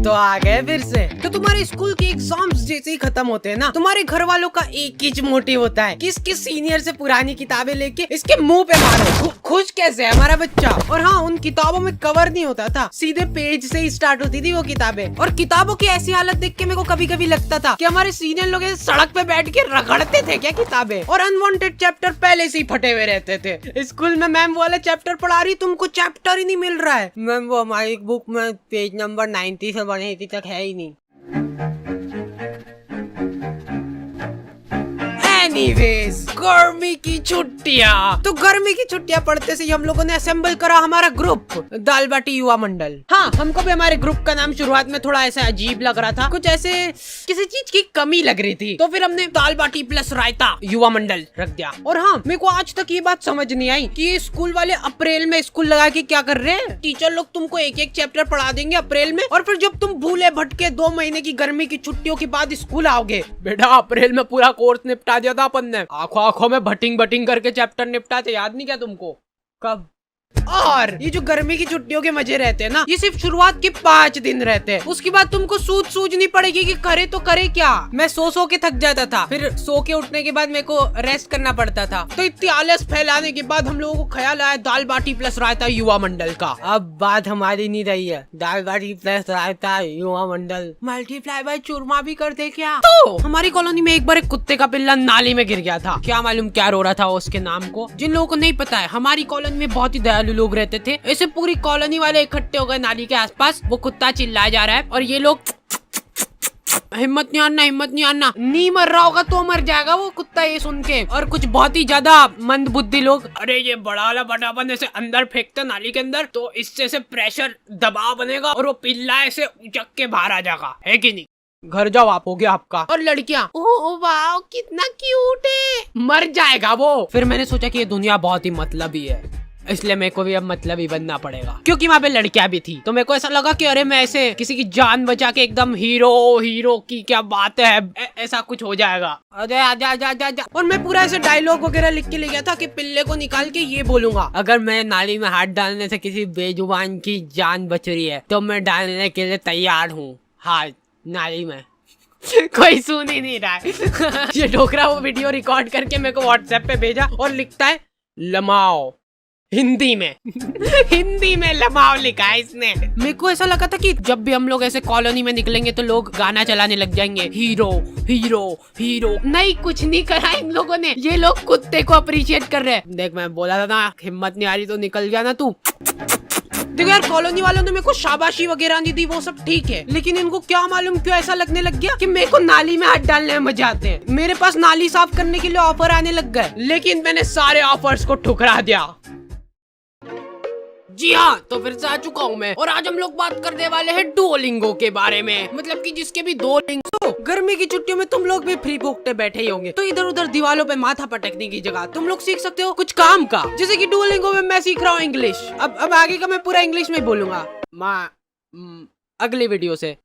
तो आ गए फिर से। तो तुम्हारे स्कूल के एग्जाम्स जैसे ही खत्म होते हैं ना, तुम्हारे घर वालों का एक ही मोटिव होता है कि इसके सीनियर से पुरानी किताबें लेके इसके मुंह पे मारो। खुश कैसे है हमारा बच्चा। और हाँ, उन किताबों में कवर नहीं होता था, सीधे पेज से ही स्टार्ट होती थी वो किताबें। और किताबों की ऐसी हालत देख के मेरे को कभी कभी लगता था कि हमारे सीनियर लोग सड़क पे बैठ के रगड़ते थे क्या किताबें। और अनवांटेड चैप्टर पहले से ही फटे हुए रहते थे। स्कूल में मैम वाला चैप्टर पढ़ा रही, तुमको चैप्टर ही नहीं मिल रहा है। मैम वो हमारी बुक में पेज नंबर 90 से बढ़े तक है ही नहीं। एनीवेज, गर्मी की छुट्टियाँ। तो गर्मी की छुट्टियाँ पढ़ते से हम लोगों ने असेंबल करा हमारा ग्रुप, दाल बाटी युवा मंडल। हाँ, हमको भी हमारे ग्रुप का नाम शुरुआत में थोड़ा ऐसा अजीब लग रहा था, कुछ ऐसे किसी चीज की कमी लग रही थी। तो फिर हमने दाल बाटी प्लस रायता युवा मंडल रख दिया। और हाँ, मेरे को आज तक ये बात समझ नहीं आई कि ये स्कूल वाले अप्रैल में स्कूल लगा के क्या कर रहे हैं। टीचर लोग तुमको एक एक चैप्टर पढ़ा देंगे अप्रैल में, और फिर जब तुम भूले भटके 2 महीने की गर्मी की छुट्टियों के बाद स्कूल आओगे, बेटा अप्रैल में पूरा कोर्स निपटा दिया था अपन ने, आंखों आंखों में भटिंग भटिंग करके चैप्टर निपटाते, याद नहीं क्या तुमको? कब? और ये जो गर्मी की छुट्टियों के मजे रहते हैं ना, ये सिर्फ शुरुआत के 5 दिन रहते हैं। उसके बाद तुमको सूझ नहीं पड़ेगी कि करे तो करे क्या। मैं सो के थक जाता था, फिर सो के उठने के बाद मेरे को रेस्ट करना पड़ता था। तो इतनी आलस फैलाने के बाद हम लोगों को ख्याल आया दाल बाटी प्लस रायता युवा मंडल का। अब बात हमारी नहीं रही है, दाल बाटी प्लस रायता युवा मंडल मल्टीप्लाई बाय चूरमा भी कर दे क्या? तो हमारी कॉलोनी में एक बार एक कुत्ते का पिल्ला नाली में गिर गया था। क्या मालूम क्या रो रहा था उसके नाम को। जिन लोगों को नहीं पता है, हमारी कॉलोनी में बहुत ही दयालु लोग रहते थे। ऐसे पूरी कॉलोनी वाले इकट्ठे हो गए नाली के आसपास। वो कुत्ता चिल्लाया जा रहा है और ये लोग हिम्मत नहीं आना, नहीं मर रहा होगा तो मर जाएगा वो कुत्ता ये सुन के। और कुछ बहुत ही ज्यादा मंद बुद्धि लोग, अरे ये बड़ा वाला बटापन ऐसे अंदर फेंकते नाली के अंदर, तो इससे से प्रेशर दबाव बनेगा और वो पिल्ला ऐसे उचक के बाहर आ जाएगा, है कि नहीं? घर जाओ, आप हो गया आपका। और लड़कियां, ओह वाह कितना क्यूट है, मर जाएगा वो। फिर मैंने सोचा कि ये दुनिया बहुत ही मतलबी है, इसलिए मेरे को भी अब मतलबी बनना पड़ेगा, क्योंकि वहाँ पे लड़कियां भी थी। तो मेरे को ऐसा लगा कि अरे मैं ऐसे किसी की जान बचा के एकदम हीरो की क्या बात है, ऐसा कुछ हो जाएगा। अरे आजा। और मैं पूरा ऐसे डायलॉग वगैरह लिख के ले गया था कि पिल्ले को निकाल के ये बोलूंगा, अगर मैं नाली में हाथ डालने से किसी बेजुबान की जान बच रही है तो मैं डालने के लिए तैयार हूँ हाथ नाली में। कोई सुन ही नहीं रहा है। ये डोकरा वो वीडियो रिकॉर्ड करके मेरे को व्हाट्सएप पे भेजा और लिखता है लमाओ हिंदी में लमाओ लिखा है इसने। मेरे को ऐसा लगा था कि जब भी हम लोग ऐसे कॉलोनी में निकलेंगे तो लोग गाना चलाने लग जाएंगे, हीरो। नहीं, कुछ नहीं करा इन लोगों ने, ये लोग कुत्ते को अप्रिशिएट कर रहे हैं। देख मैं बोला था ना, हिम्मत नहीं आ रही तो निकल गया ना तू। देखो यार, कॉलोनी वालों ने मेरे को शाबाशी वगैरह नहीं दी, वो सब ठीक है, लेकिन इनको क्या मालूम क्यों ऐसा लगने लग गया कि मेरे को नाली में हाथ डालने में मजा आते हैं। मेरे पास नाली साफ करने के लिए ऑफर आने लग गए, लेकिन मैंने सारे ऑफर्स को ठुकरा दिया। जी हाँ, तो फिर से आ चुका हूँ मैं, और आज हम लोग बात करने वाले हैं डुओलिंगो के बारे में। मतलब कि जिसके भी 2 लिंग। गर्मी की छुट्टियों में तुम लोग भी फ्री भोगते बैठे ही होंगे, तो इधर उधर दीवारों पे माथा पटकने की जगह तुम लोग सीख सकते हो कुछ काम का। जैसे कि डुओलिंगो में मैं सीख रहा हूँ इंग्लिश। अब आगे का मैं पूरा इंग्लिश में बोलूंगा अगली वीडियो से।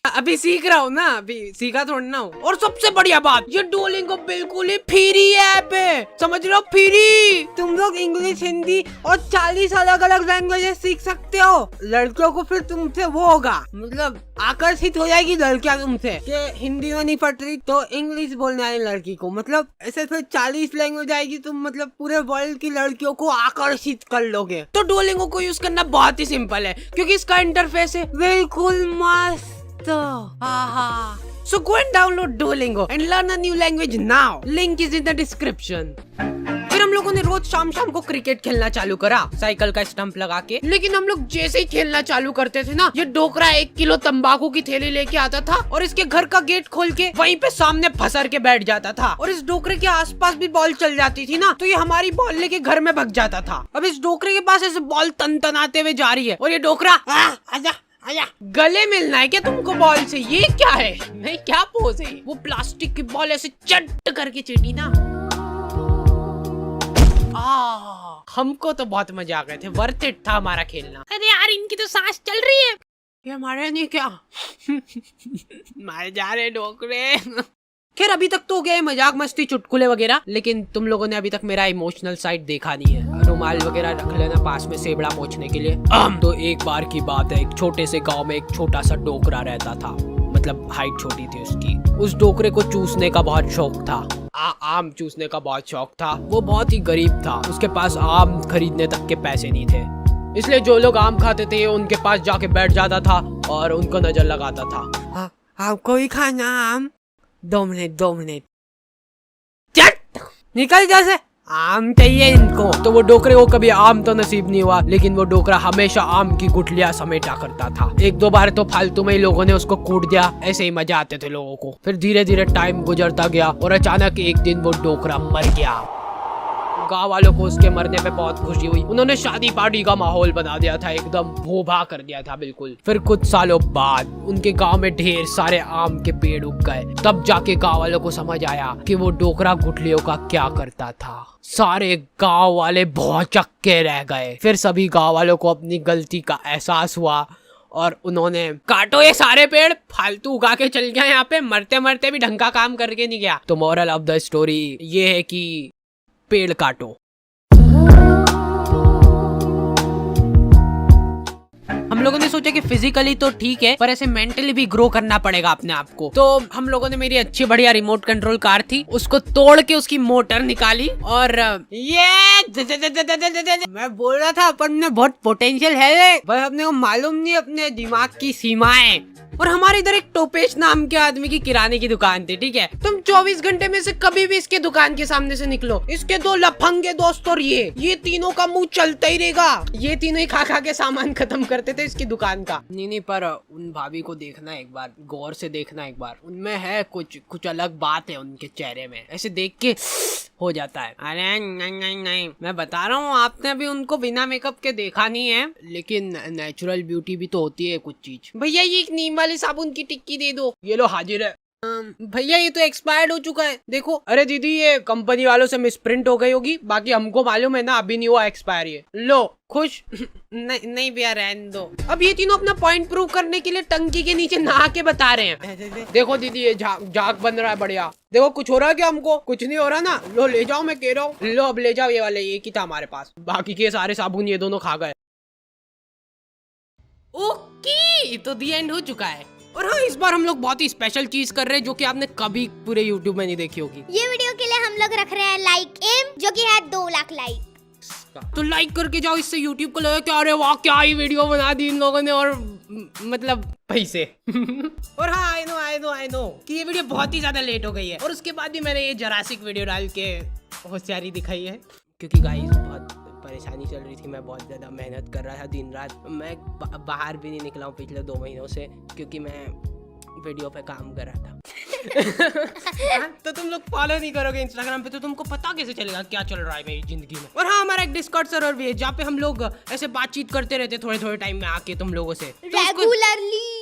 अभी सीख रहा हूँ ना, अभी सीखा थोड़ा ना हूँ। और सबसे बढ़िया बात, ये डुओलिंगो बिल्कुल ही फ्री ऐप है, समझ लो फ्री। तुम लोग इंग्लिश, हिंदी और 40 अलग अलग लैंग्वेजेस सीख सकते हो। लड़कियों को फिर तुमसे वो होगा, मतलब आकर्षित हो जाएगी लड़कियां तुमसे कि हिंदी में नहीं पढ़ रही तो इंग्लिश बोलने वाली लड़की को, मतलब ऐसे फिर 40 लैंग्वेज आएगी, तुम मतलब पूरे वर्ल्ड की लड़कियों को आकर्षित कर लोगे। तो डुओलिंगो को यूज करना बहुत ही सिंपल है, क्योंकि इसका इंटरफेस है बिल्कुल मस्त। So go and download Duolingo and learn a new language now. Link is in the description. फिर हम लोगों ने रोज शाम को क्रिकेट खेलना चालू करा, साइकिल का स्टंप लगा के। लेकिन हम लोग जैसे ही खेलना चालू करते थे ना, ये डोकरा 1 किलो तंबाकू की थैली लेके आता था और इसके घर का गेट खोल के वहीं पे सामने फंसर के बैठ जाता था। और इस डोकरे के आसपास भी बॉल चल जाती थी ना, तो ये हमारी बॉल लेके घर में भग जाता था। अब इस डोकरे के पास ऐसे बॉल तनतनाते हुए जा रही है और ये डोकरा आजा गले मिलना है क्या तुमको बॉल से? ये क्या है, नहीं क्या पोज है? वो प्लास्टिक की बॉल ऐसे चट करके चीटी ना। हमको तो बहुत मजा आ गए थे, वर्थ इट था हमारा खेलना। अरे यार, इनकी तो सांस चल रही है, ये हमारे नहीं क्या? मारे जा रहे डोकरे। खैर अभी तक तो हो गया है मजाक मस्ती चुटकुले वगैरह, लेकिन तुम लोगों ने अभी तक मेरा इमोशनल साइड देखा नहीं है। रुमाल वगैरह रख लेना पास में सेबड़ा पोंछने के लिए। तो एक बार की बात है, एक छोटे से गांव में एक छोटा सा डोकरा रहता था, मतलब हाइट छोटी थी उसकी। उस डोकरे को चूसने का बहुत शौक था, आम चूसने का बहुत शौक था। वो बहुत ही गरीब था, उसके पास आम खरीदने तक के पैसे नहीं थे, इसलिए जो लोग आम खाते थे उनके पास जाके बैठ जाता था और उनको नजर लगाता था। आपको ही खाना आम? 2 मिनट चट निकल जैसे, आम चाहिए इनको। तो वो डोकरे को कभी आम तो नसीब नहीं हुआ, लेकिन वो डोकरा हमेशा आम की गुठलियां समेटा करता था। 1-2 बार तो फालतू में ही लोगों ने उसको कूट दिया, ऐसे ही मजा आते थे लोगों को। फिर धीरे धीरे टाइम गुजरता गया और अचानक एक दिन वो डोकरा मर गया। गाँव वालों को उसके मरने पे बहुत खुशी हुई, उन्होंने शादी पार्टी का माहौल बना दिया था, एकदम भोभा कर दिया था बिल्कुल। फिर कुछ सालों बाद उनके गांव में ढेर सारे आम के पेड़ उग गए। तब जाके गांव वालों को समझ आया कि वो डोकरा गुठलियों का क्या करता था। सारे गांव वाले बहुत चक्के रह गए। फिर सभी गांव वालों को अपनी गलती का एहसास हुआ और उन्होंने काटो ये सारे पेड़, फालतू उगा के चल गया यहाँ पे, मरते मरते भी ढंग का काम करके नहीं गया। तो मोरल ऑफ द स्टोरी ये है कि पेड़ काटो। हम लोगों ने सोचा कि फिजिकली तो ठीक है, पर ऐसे मेंटली भी ग्रो करना पड़ेगा अपने आप को। तो हम लोगों ने, मेरी अच्छी बढ़िया रिमोट कंट्रोल कार थी, उसको तोड़ के उसकी मोटर निकाली और मैं बोल रहा था अपन में बहुत पोटेंशियल है, पर अपने को मालूम नहीं अपने दिमाग की सीमाएं। और हमारे इधर एक टोपेश नाम के आदमी की किराने की दुकान थी, ठीक है। तुम 24 घंटे में से कभी भी इसके दुकान के सामने से निकलो, इसके 2 लफंगे दोस्त और ये तीनों का मुंह चलता ही रहेगा। ये तीनों ही खा के सामान खत्म करते थे इसकी दुकान का। नहीं, पर उन भाभी को देखना एक बार, गौर से देखना एक बार, उनमें है कुछ अलग बात है उनके चेहरे में, ऐसे देख के हो जाता है। अरे नहीं, मैं बता रहा हूँ, आपने अभी उनको बिना मेकअप के देखा नहीं है, लेकिन नेचुरल ब्यूटी भी तो होती है कुछ चीज। भैया ये एक नीम वाली साबुन की टिक्की दे दो। ये लो हाजिर है। भैया ये तो एक्सपायर्ड हो चुका है, देखो। अरे दीदी ये कंपनी वालों से मिसप्रिंट हो गई होगी, बाकी हमको मालूम है ना, अभी नहीं हुआ एक्सपायर। ये लो खुश। नहीं भैया रहने दो। अब ये तीनों अपना पॉइंट प्रूव करने के लिए टंकी के नीचे नहा के बता रहे हैं। देखो दीदी ये झाग बन रहा है बढ़िया। देखो कुछ हो रहा है क्या? हमको कुछ नहीं हो रहा ना। लो ले जाओ, मैं कह रहा हूँ, लो अब ले जाओ। ये वाले एक ही था हमारे पास, बाकी के सारे साबुन ये दोनों खा गए। ओके, तो दी एंड हो चुका है। और हाँ, इस बार हम लोग बहुत ही स्पेशल चीज कर रहे हैं जो कि आपने कभी पूरे YouTube में नहीं देखी होगी। ये वीडियो के लिए हम लोग रख रहे हैं लाइक एम, जो कि है 2 लाख लाइक। तो लाइक करके जाओ, इससे YouTube को लगे कि अरे वाह क्या ही वीडियो बना दी इन लोगों ने, और मतलब पैसे। और हाँ आई नो कि ये वीडियो बहुत ही ज्यादा लेट हो गई है, और उसके बाद भी मैंने ये जरासिक वीडियो डाल के होशियारी दिखाई है, क्योंकि गाइस बहुत परेशानी चल रही थी। मैं बहुत ज़्यादा मेहनत कर रहा था दिन रात। मैं बाहर भी नहीं निकला हूँ पिछले 2 महीनों से, क्योंकि मैं वीडियो पे काम कर रहा था। तो तुम लोग फॉलो नहीं करोगे इंस्टाग्राम पे, तो तुमको पता कैसे चलेगा क्या चल रहा है मेरी जिंदगी में। और हाँ, हमारा एक डिस्कॉर्ड सर्वर भी है, जहाँ पे हम लोग ऐसे बातचीत करते रहते थोड़े टाइम में आके तुम लोगों से, रेगुलरली।